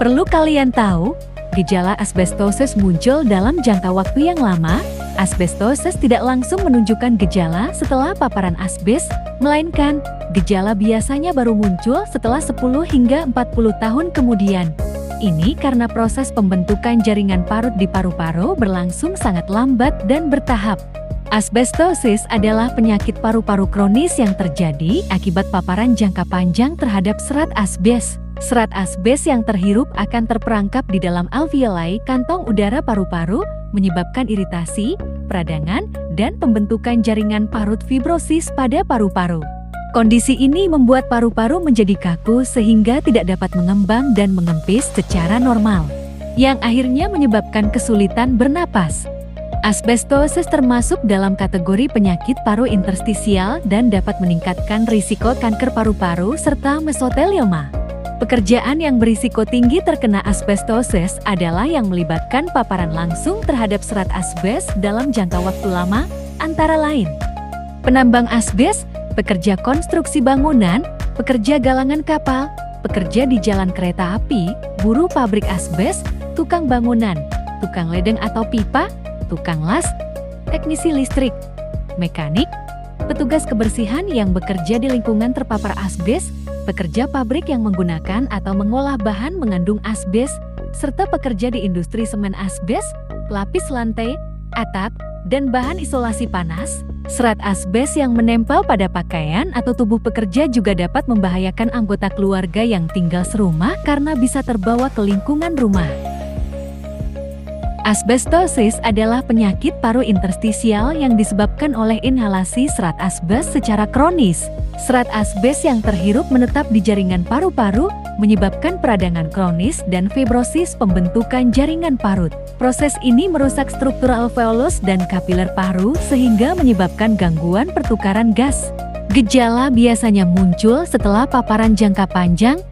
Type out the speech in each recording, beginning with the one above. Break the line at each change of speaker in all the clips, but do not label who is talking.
Perlu kalian tahu, gejala asbestosis muncul dalam jangka waktu yang lama. Asbestosis tidak langsung menunjukkan gejala setelah paparan asbes, melainkan gejala biasanya baru muncul setelah 10 hingga 40 tahun kemudian. Ini karena proses pembentukan jaringan parut di paru-paru berlangsung sangat lambat dan bertahap. Asbestosis adalah penyakit paru-paru kronis yang terjadi akibat paparan jangka panjang terhadap serat asbes. Serat asbes yang terhirup akan terperangkap di dalam alveoli kantong udara paru-paru, menyebabkan iritasi, peradangan, dan pembentukan jaringan parut fibrosis pada paru-paru. Kondisi ini membuat paru-paru menjadi kaku sehingga tidak dapat mengembang dan mengempis secara normal, yang akhirnya menyebabkan kesulitan bernapas. Asbestosis termasuk dalam kategori penyakit paru interstisial dan dapat meningkatkan risiko kanker paru-paru serta mesotelioma. Pekerjaan yang berisiko tinggi terkena asbestosis adalah yang melibatkan paparan langsung terhadap serat asbes dalam jangka waktu lama, antara lain penambang asbes, pekerja konstruksi bangunan, pekerja galangan kapal, pekerja di jalan kereta api, buruh pabrik asbes, tukang bangunan, tukang ledeng atau pipa, tukang las, teknisi listrik, mekanik, petugas kebersihan yang bekerja di lingkungan terpapar asbes, pekerja pabrik yang menggunakan atau mengolah bahan mengandung asbes, serta pekerja di industri semen asbes, pelapis lantai, atap, dan bahan isolasi panas. Serat asbes yang menempel pada pakaian atau tubuh pekerja juga dapat membahayakan anggota keluarga yang tinggal serumah karena bisa terbawa ke lingkungan rumah. Asbestosis adalah penyakit paru interstisial yang disebabkan oleh inhalasi serat asbes secara kronis. Serat asbes yang terhirup menetap di jaringan paru-paru, menyebabkan peradangan kronis dan fibrosis pembentukan jaringan parut. Proses ini merusak struktur alveolus dan kapiler paru sehingga menyebabkan gangguan pertukaran gas. Gejala biasanya muncul setelah paparan jangka panjang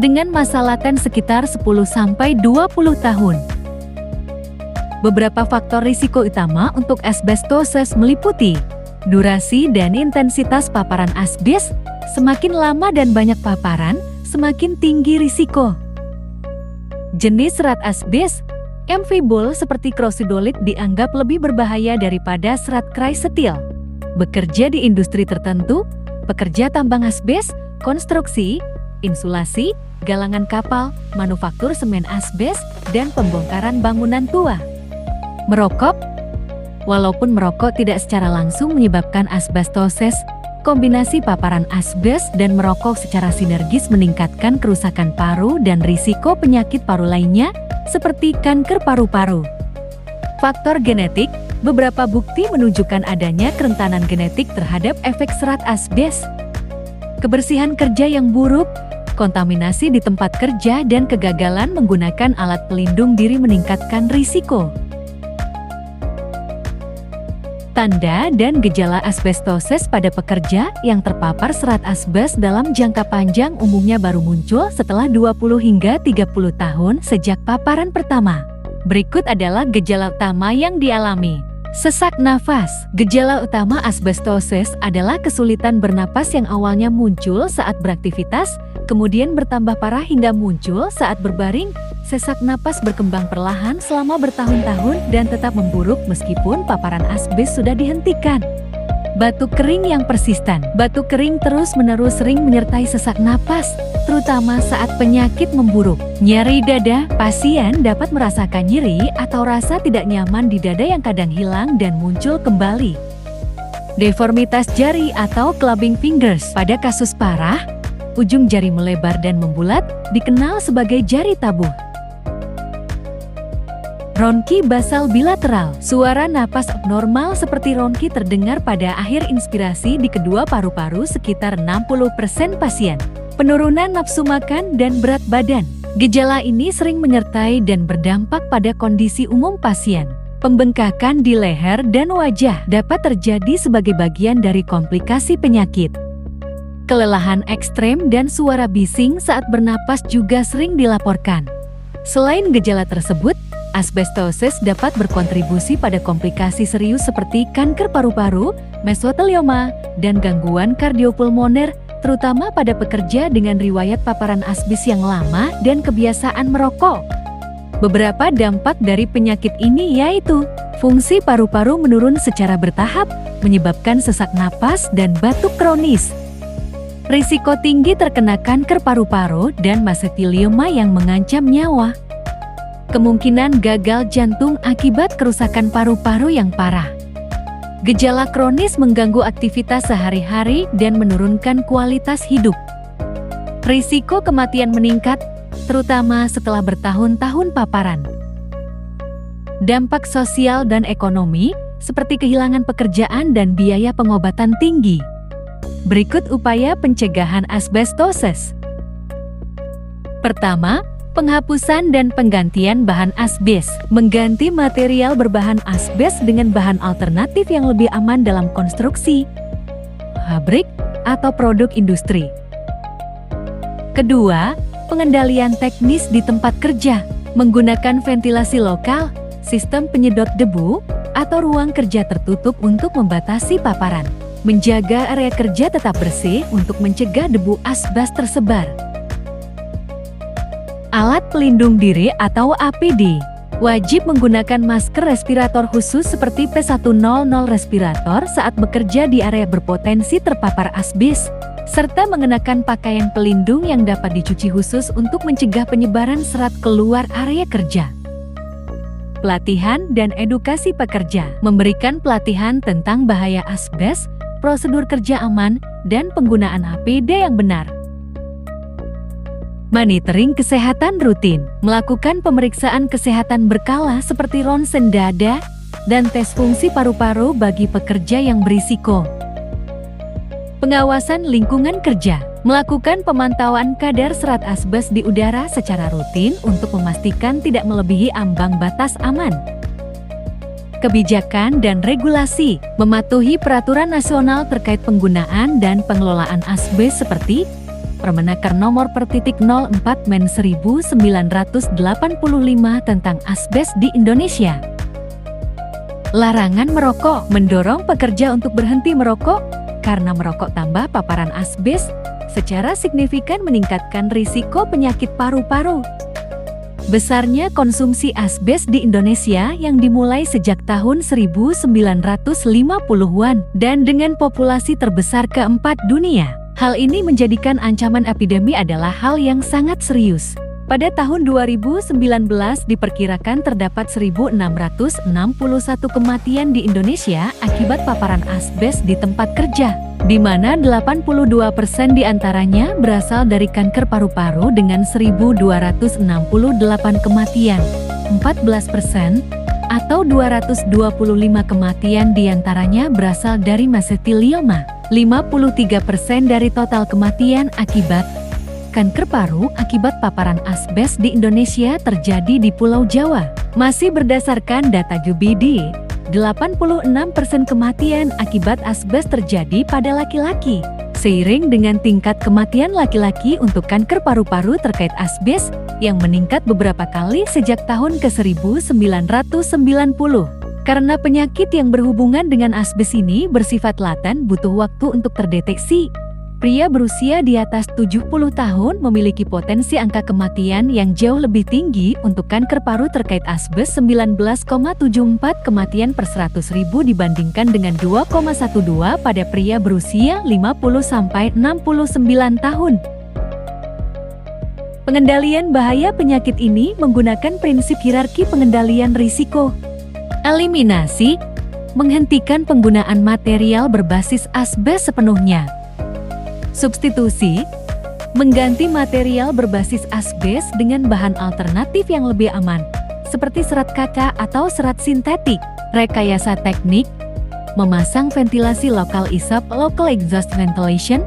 dengan masa laten sekitar 10-20 tahun. Beberapa faktor risiko utama untuk asbestosis meliputi durasi dan intensitas paparan asbes. Semakin lama dan banyak paparan, semakin tinggi risiko. Jenis serat asbes, amfibul seperti krosidolit dianggap lebih berbahaya daripada serat krysetil. Bekerja di industri tertentu, pekerja tambang asbes, konstruksi, insulasi, galangan kapal, manufaktur semen asbes, dan pembongkaran bangunan tua. Merokok, walaupun merokok tidak secara langsung menyebabkan asbestosis, kombinasi paparan asbes dan merokok secara sinergis meningkatkan kerusakan paru dan risiko penyakit paru lainnya, seperti kanker paru-paru. Faktor genetik, beberapa bukti menunjukkan adanya kerentanan genetik terhadap efek serat asbes. Kebersihan kerja yang buruk, kontaminasi di tempat kerja dan kegagalan menggunakan alat pelindung diri meningkatkan risiko. Tanda dan gejala asbestosis pada pekerja yang terpapar serat asbes dalam jangka panjang umumnya baru muncul setelah 20 hingga 30 tahun sejak paparan pertama. Berikut adalah gejala utama yang dialami. Sesak nafas. Gejala utama asbestosis adalah kesulitan bernapas yang awalnya muncul saat beraktivitas, kemudian bertambah parah hingga muncul saat berbaring. Sesak napas berkembang perlahan selama bertahun-tahun dan tetap memburuk meskipun paparan asbes sudah dihentikan. Batuk kering yang persisten. Batuk kering terus-menerus sering menyertai sesak napas, terutama saat penyakit memburuk. Nyeri dada. Pasien dapat merasakan nyeri atau rasa tidak nyaman di dada yang kadang hilang dan muncul kembali. Deformitas jari atau clubbing fingers. Pada kasus parah, ujung jari melebar dan membulat, dikenal sebagai jari tabuh. Ronki basal bilateral. Suara napas abnormal seperti ronki terdengar pada akhir inspirasi di kedua paru-paru sekitar 60% pasien. Penurunan nafsu makan dan berat badan. Gejala ini sering menyertai dan berdampak pada kondisi umum pasien. Pembengkakan di leher dan wajah dapat terjadi sebagai bagian dari komplikasi penyakit. Kelelahan ekstrem dan suara bising saat bernapas juga sering dilaporkan. Selain gejala tersebut, asbestosis dapat berkontribusi pada komplikasi serius seperti kanker paru-paru, mesotelioma, dan gangguan kardiopulmoner terutama pada pekerja dengan riwayat paparan asbes yang lama dan kebiasaan merokok. Beberapa dampak dari penyakit ini yaitu fungsi paru-paru menurun secara bertahap, menyebabkan sesak napas dan batuk kronis. Risiko tinggi terkena kanker paru-paru dan mesotelioma yang mengancam nyawa. Kemungkinan gagal jantung akibat kerusakan paru-paru yang parah. Gejala kronis mengganggu aktivitas sehari-hari dan menurunkan kualitas hidup. Risiko kematian meningkat, terutama setelah bertahun-tahun paparan. Dampak sosial dan ekonomi, seperti kehilangan pekerjaan dan biaya pengobatan tinggi. Berikut upaya pencegahan asbestosis. Pertama, penghapusan dan penggantian bahan asbes. Mengganti material berbahan asbes dengan bahan alternatif yang lebih aman dalam konstruksi, pabrik, atau produk industri. Kedua, pengendalian teknis di tempat kerja. Menggunakan ventilasi lokal, sistem penyedot debu, atau ruang kerja tertutup untuk membatasi paparan. Menjaga area kerja tetap bersih untuk mencegah debu asbes tersebar. Alat pelindung diri atau APD. Wajib menggunakan masker respirator khusus seperti P100 respirator saat bekerja di area berpotensi terpapar asbes, serta mengenakan pakaian pelindung yang dapat dicuci khusus untuk mencegah penyebaran serat keluar area kerja. Pelatihan dan edukasi pekerja. Memberikan pelatihan tentang bahaya asbes, prosedur kerja aman, dan penggunaan APD yang benar. Monitoring kesehatan rutin. Melakukan pemeriksaan kesehatan berkala seperti ronsen dada dan tes fungsi paru-paru bagi pekerja yang berisiko. Pengawasan lingkungan kerja. Melakukan pemantauan kadar serat asbes di udara secara rutin untuk memastikan tidak melebihi ambang batas aman. Kebijakan dan regulasi. Mematuhi peraturan nasional terkait penggunaan dan pengelolaan asbes seperti Permenaker Nomor /04 Men 1985 tentang asbes di Indonesia. Larangan merokok. Mendorong pekerja untuk berhenti merokok karena merokok tambah paparan asbes secara signifikan meningkatkan risiko penyakit paru-paru. Besarnya konsumsi asbes di Indonesia yang dimulai sejak tahun 1950-an dan dengan populasi terbesar keempat dunia. Hal ini menjadikan ancaman epidemi adalah hal yang sangat serius. Pada tahun 2019 diperkirakan terdapat 1.661 kematian di Indonesia akibat paparan asbes di tempat kerja, di mana 82% diantaranya berasal dari kanker paru-paru dengan 1.268 kematian, 14% atau 225 kematian diantaranya berasal dari mesotelioma. 53% dari total kematian akibat kanker paru akibat paparan asbes di Indonesia terjadi di Pulau Jawa. Masih berdasarkan data GBD, 86% kematian akibat asbes terjadi pada laki-laki. Seiring dengan tingkat kematian laki-laki untuk kanker paru-paru terkait asbes yang meningkat beberapa kali sejak tahun ke-1990. Karena penyakit yang berhubungan dengan asbes ini bersifat laten butuh waktu untuk terdeteksi. Pria berusia di atas 70 tahun memiliki potensi angka kematian yang jauh lebih tinggi untuk kanker paru terkait asbes 19,74 kematian per 100.000 dibandingkan dengan 2,12 pada pria berusia 50-69 tahun. Pengendalian bahaya penyakit ini menggunakan prinsip hierarki pengendalian risiko. Eliminasi, menghentikan penggunaan material berbasis asbes sepenuhnya. Substitusi, mengganti material berbasis asbes dengan bahan alternatif yang lebih aman, seperti serat kaca atau serat sintetik. Rekayasa teknik, memasang ventilasi lokal ISOP (Local Exhaust Ventilation),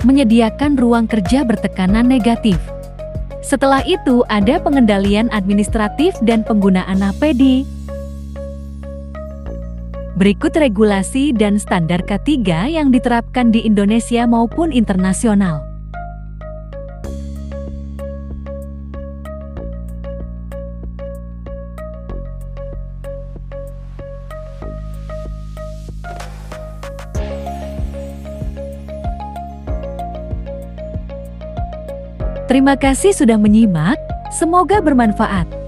menyediakan ruang kerja bertekanan negatif. Setelah itu ada pengendalian administratif dan penggunaan APD. Berikut regulasi dan standar K3 yang diterapkan di Indonesia maupun internasional. Terima kasih sudah menyimak, semoga bermanfaat.